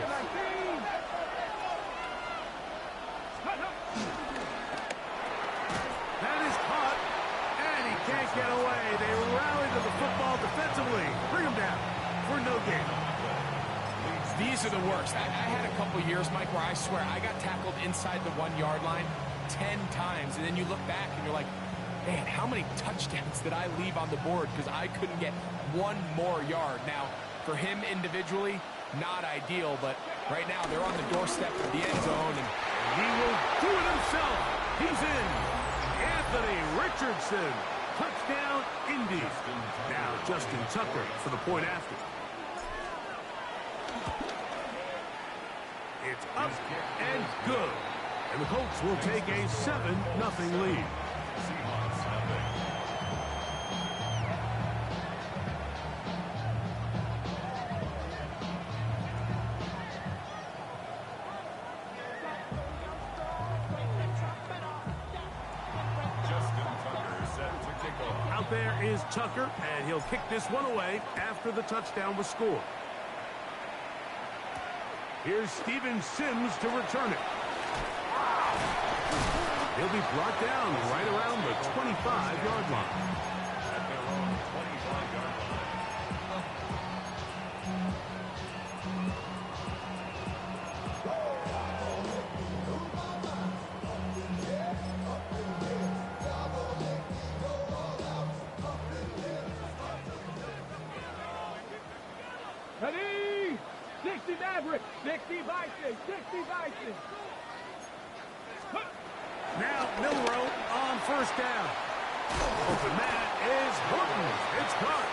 That is caught, and he can't get away. They rally to the football defensively. Bring him down for no gain. These are the worst. I had a couple years, Mike, where I swear I got tackled inside the 1-yard line 10 times, and then you look back and you're like, man, how many touchdowns did I leave on the board because I couldn't get one more yard? Now, for him individually, not ideal, but right now they're on the doorstep of the end zone, and he will do it himself. He's in. Anthony Richardson. Touchdown, Indy. Now Justin Tucker for the point after. It's up and good. And the Colts will take a 7-0 lead. Out there is Tucker, and he'll kick this one away after the touchdown was scored. Here's Steven Sims to return it. He'll be brought down right around the 25-yard line. At their own 25-yard line. Ready? 60 Maverick, 60 Bison, 60 Bison. Now Milrow on first down. Open man is Horton. It's caught.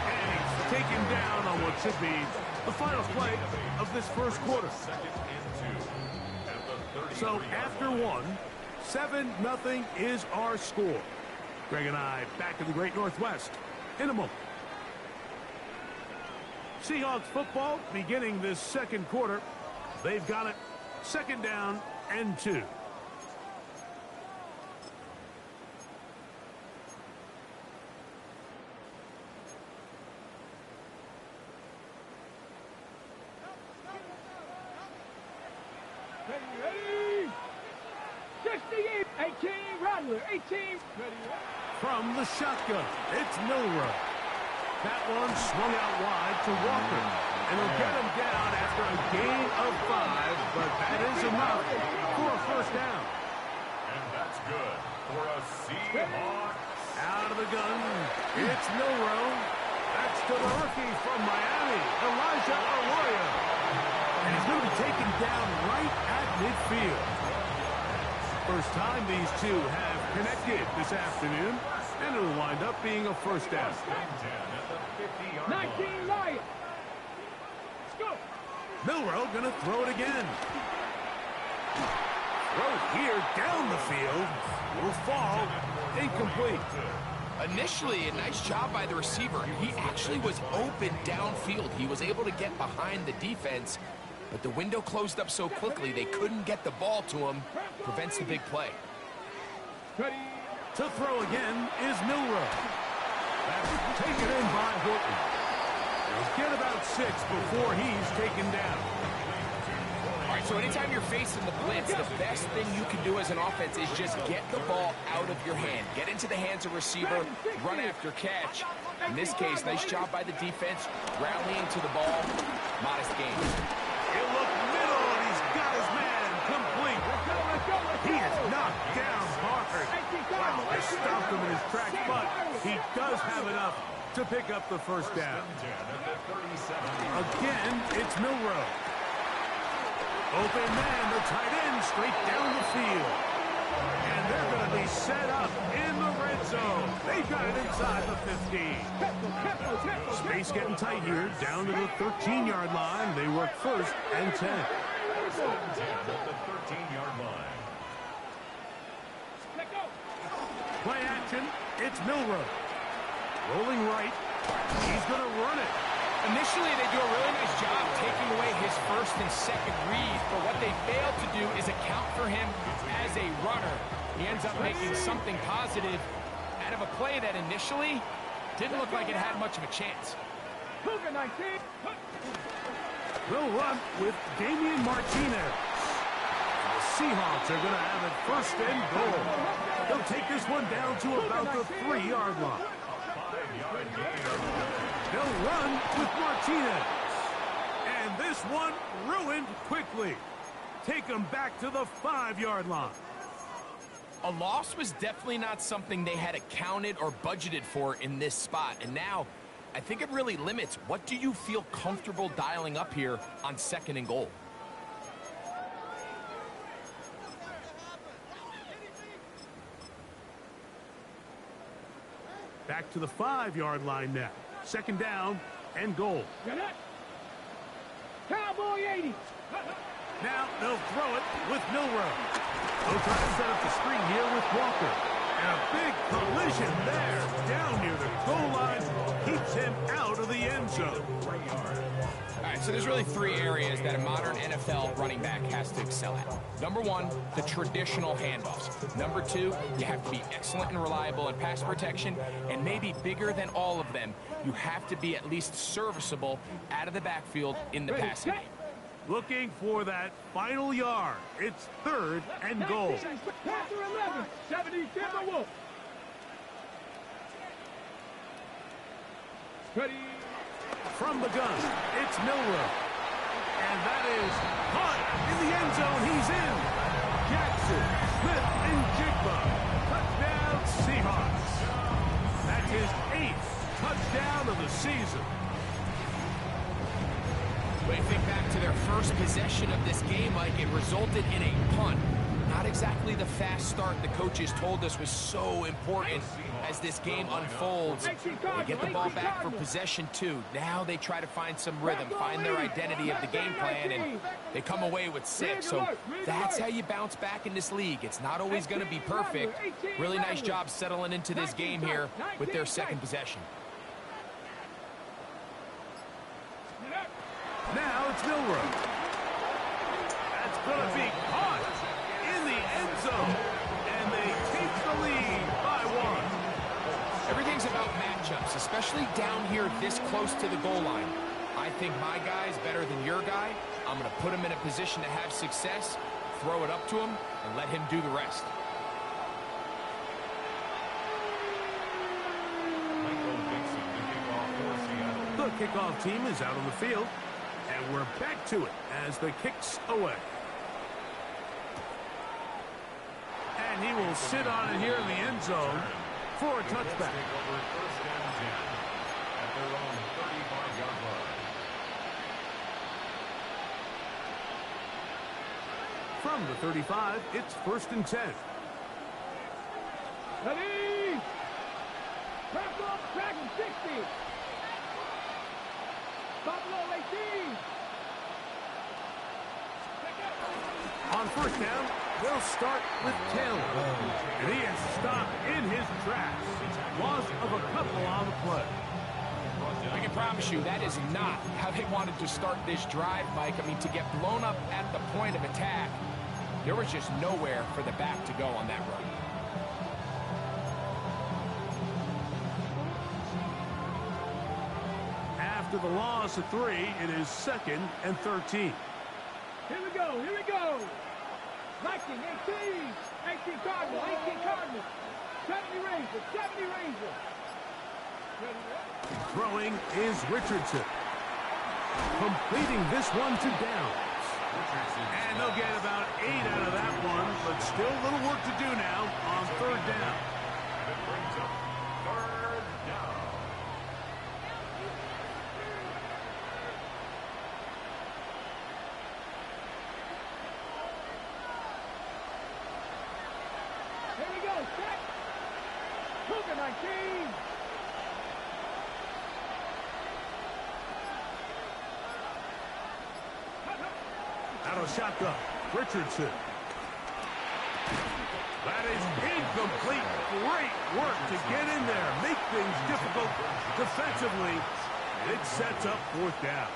And he's taken down on what should be the final play of this first quarter. So after one, 7-0 is our score. Greg and I back in the Great Northwest in a moment. Seahawks football beginning this second quarter. They've got it. Second down and 2. Ready? 68, 18, Rattler, 18. Ready? From the shotgun, it's Milrow. That one swung out wide to Walker. And he'll get him down after a gain of 5, but that is enough for a first down. And that's good for a Seahawks. Out of the gun, it's Milrow. That's to the rookie from Miami, Elijah Arroyo. And he's going to be taken down right at midfield. First time these two have connected this afternoon, and it'll wind up being a first down. 19 Lions. Let's go. Milrow going to throw it again. Throw it here down the field. Will fall. Incomplete. initially a nice job by the receiver. He actually was open downfield. He was able to get behind the defense, but the window closed up so quickly they couldn't get the ball to him. Prevents the big play. To throw again is Milrow. That's taken in by Horton. He'll get about 6 before he's taken down. All right, so anytime you're facing the blitz, the best thing you can do as an offense is just get the ball out of your hand. Get into the hands of receiver, run after catch. In this case, nice job by the defense, rallying to the ball. Modest gain. He'll look middle, and he's got his man complete. He is knocked down hard. Wow, they stopped him in his tracks, but he does have enough to pick up the first down. Again, it's Milrow. Open man, the tight end, straight down the field. And they're going to be set up in the red zone. They've got it inside the 15. Space getting tight here, down to the 13-yard line. They work first and 10. At the 13-yard line. Play action, it's Milrow. Rolling right, he's going to run it. Initially, they do a really nice job taking away his first and second read, but what they fail to do is account for him as a runner. He ends up making something positive out of a play that initially didn't look like it had much of a chance. They'll run with Damian Martinez. The Seahawks are going to have it first and goal. They'll take this one down to about the 3-yard line. 5-yard gain. They'll run with Martinez. And And this one ruined quickly. Take them back to the 5-yard line. A loss was definitely not something they had accounted or budgeted for in this spot. And now, I think it really limits what do you feel comfortable dialing up here on 2nd and goal. Back to the 5-yard line now. 2nd down and goal. Cowboy 80. Now they'll throw it with Milrow. They'll try to set up the screen here with Walker. And a big collision there down near the goal line keeps him out of the end zone. All right, so there's really 3 areas that a modern NFL running back has to excel at. Number 1, the traditional handoffs. Number 2, you have to be excellent and reliable in pass protection. And maybe bigger than all of them, you have to be at least serviceable out of the backfield in the passing game. Looking for that final yard. It's 3rd and goal. Passer 11. 70 Timberwolves. Ready. From the gun, it's Milrow. And that is caught in the end zone. He's in. Jackson, Smith, and Jigba. Touchdown, Seahawks. That's his 8th touchdown of the season. When you think back to their first possession of this game, Mike, it resulted in a punt. Not exactly the fast start the coaches told us was so important as this game unfolds. They get the ball back for possession 2. Now they try to find some rhythm, find their identity of the game plan, and they come away with 6. So that's how you bounce back in this league. It's not always going to be perfect. Really nice job settling into this game here with their 2nd possession. Now it's Milrow. That's going to be caught in the end zone. And they take the lead by 1. Everything's about matchups, especially down here this close to the goal line. I think my guy is better than your guy. I'm going to put him in a position to have success, throw it up to him, and let him do the rest. The kickoff team is out on the field. And we're back to it as the kick's away. And he will sit on it here in the end zone for a touchback. From the 35, it's 1st and 10. Ready. Track 60. Buffalo 18. On 1st down, they'll start with Taylor. And he is stopped in his tracks. Loss of a couple on the play. I can promise you that is not how they wanted to start this drive, Mike. I mean, to get blown up at the point of attack, there was just nowhere for the back to go on that run. After the loss of 3, it is 2nd and 13. Here we go. 19, 18 Cardinals, 70 Rangers. Throwing is Richardson. Completing this one to Downs. And they'll get about 8 out of that one, but still a little work to do now on 3rd down. It brings up 3rd down. Here we go, set. Cougar 19. Out of shotgun, Richardson. That is incomplete. Great work to get in there. Make things difficult defensively. It sets up 4th down.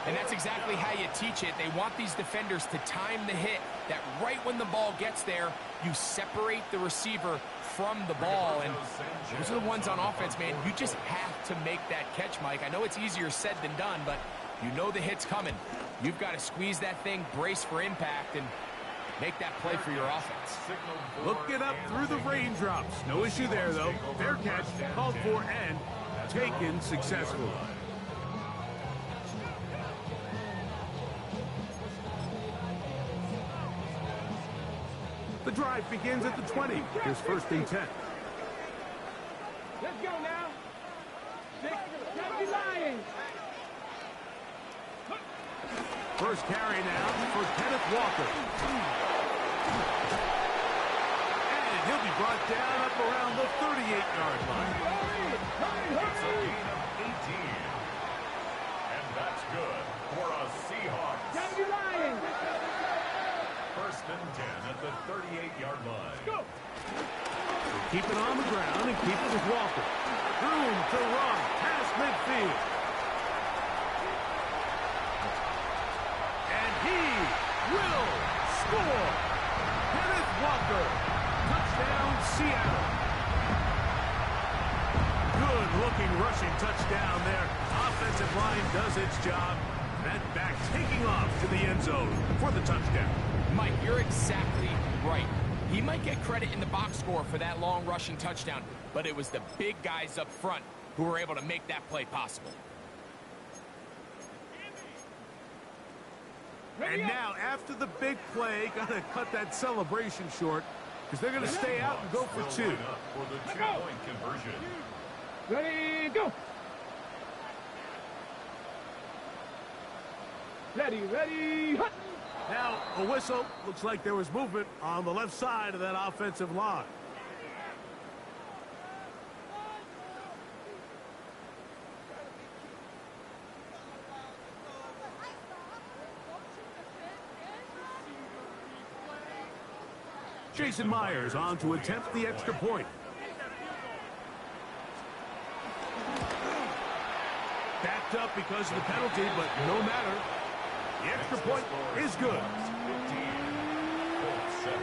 And that's exactly how you teach it. They want these defenders to time the hit, that right when the ball gets there, you separate the receiver from the ball. And those are the ones on offense, man. You just have to make that catch, Mike. I know it's easier said than done, but you know the hit's coming. You've got to squeeze that thing, brace for impact, and make that play for your offense. Looking up through the raindrops. No issue there, though. Fair catch, called for, and taken successfully. drive begins at the 20. Here's 1st and 10. Let's go now. 6, 70 Lions. First carry now for Kenneth Walker. And he'll be brought down up around the 38-yard line. It's a gain of 18. And that's good for a Seahawks. 70 Lions. 1st and 10 at the 38-yard line. Go. So keep it on the ground and keep it with Walker. Room to run past midfield. And he will score. Kenneth Walker. Touchdown, Seattle. Good-looking rushing touchdown there. Offensive line does its job. That back taking off to the end zone for the touchdown. Mike, you're exactly right. He might get credit in the box score for that long rushing touchdown, but it was the big guys up front who were able to make that play possible. And now, after the big play, got to cut that celebration short because they're going to stay out and go for 2. For the 2-point conversion. Ready, go. Ready, hut. Now, a whistle. Looks like there was movement on the left side of that offensive line. Jason Myers on to attempt the extra point. Backed up because of the penalty, but no matter. The extra point is good. 15, Colts 7.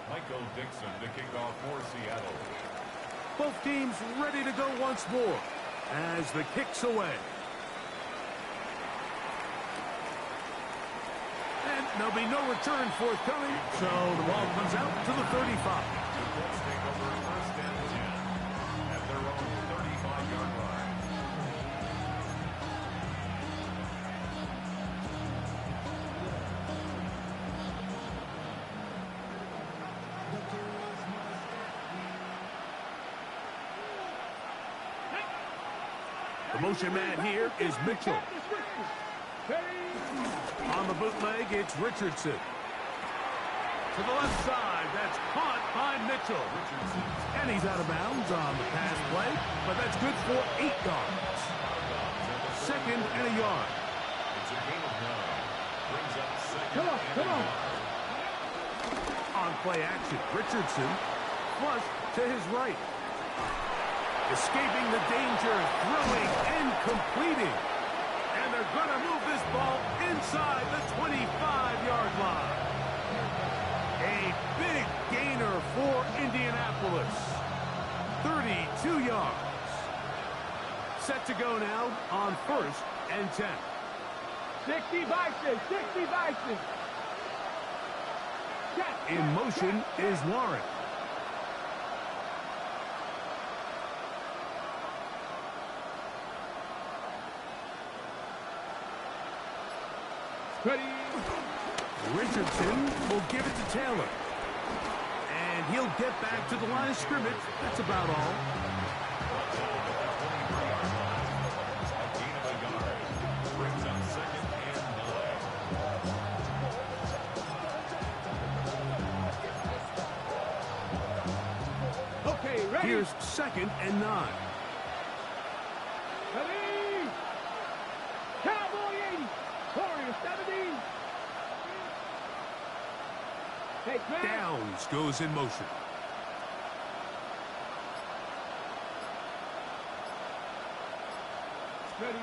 Michael Dixon to kick off for Seattle. Both teams ready to go once more as the kick's away. And there'll be no return forthcoming, so the ball comes out to the 35. The Colts take over 1st and 10 at their own 35-yard line. The motion man here is Mitchell. On the bootleg, it's Richardson. To the left side, that's caught by Mitchell. And he's out of bounds on the pass play, but that's good for 8 yards. 2nd and a yard. It's a gain of 9. Brings up 2nd Come on. On play action, Richardson flush to his right. Escaping the danger, throwing and completing. And they're going to move this ball inside the 25-yard line. A big gainer for Indianapolis. 32 yards. Set to go now on 1st and 10. 60 Bison, 60 Bison. In motion is Warren. Ready. Richardson will give it to Taylor. And he'll get back to the line of scrimmage. That's about all. Brings up 2nd and 9. Okay, ready. Here's 2nd and 9. Ready. Cowboy 80. Warrior 70. Take back. Downs goes in motion. Ready,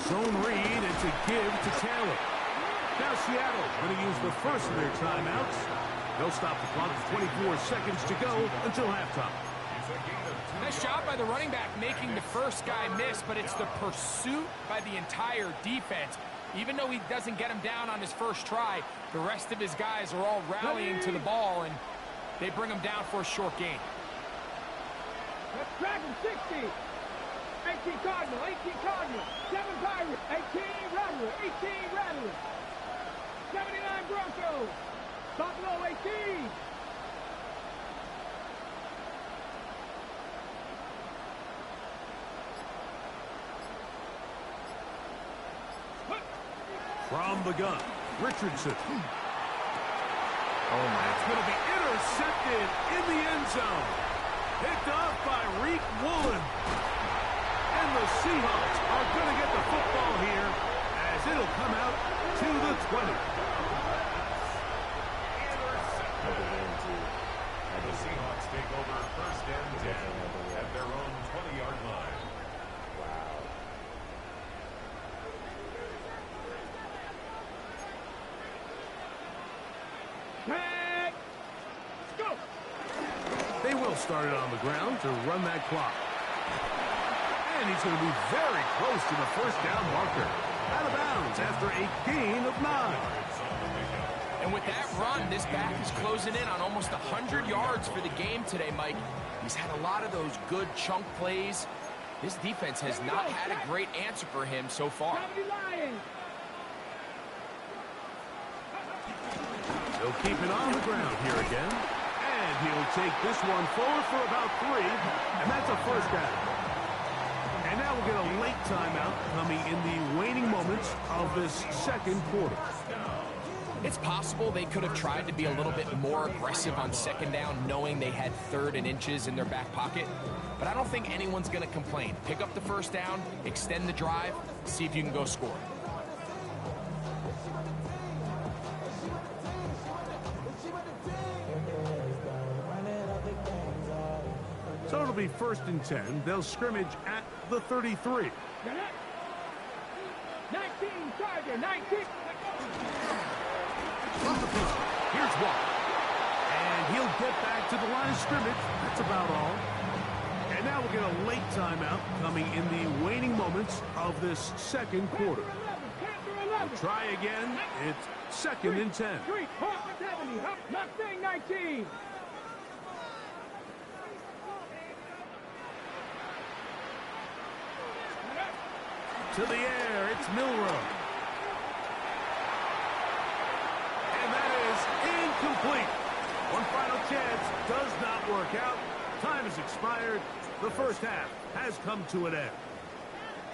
Zone read and to give to Taylor. Now Seattle going to use the first of their timeouts. They'll stop the clock with 24 seconds to go until halftime. It's a gain of 2 Nice job by the running back making the first guy miss, but it's the pursuit by the entire defense. Even though he doesn't get him down on his first try, the rest of his guys are all rallying to the ball, and they bring him down for a short gain. Let's drag him 60. 18 Cardinal, 18 Cardinal, 7 Pirates, 18 Rattler, 18 Rattler, 79 Broncos, Buffalo 18. From the gun, Richardson. Oh, my. It's going to be intercepted in the end zone. Picked up by Reek Woolen. And the Seahawks are going to get the football here as it'll come out to the 20. The Seahawks take over first and 10 at their own 20-yard line. Go! They will start it on the ground to run that clock. And he's going to be very close to the first down marker. Out of bounds after a gain of 9. And with that run, this back is closing in on almost 100 yards for the game today, Mike. He's had a lot of those good chunk plays. This defense has not had a great answer for him so far. He'll keep it on the ground here again. And he'll take this one forward for about 3. And that's a first down. And now we'll get a late timeout coming in the waning moments of this second quarter. It's possible they could have tried to be a little bit more aggressive on second down, knowing they had 3rd and inches in their back pocket. But I don't think anyone's going to complain. Pick up the first down, extend the drive, see if you can go score. So it'll be first and 10. They'll scrimmage at the 33. 19, Tiger, 19. Here's one. And he'll get back to the line of scrimmage. That's about all. And now we'll get a late timeout coming in the waning moments of this second quarter. We'll try again. It's second and 10. Mustang 19. To the air, it's Milrow. And that is incomplete. One final chance does not work out. Time has expired. The first half has come to an end.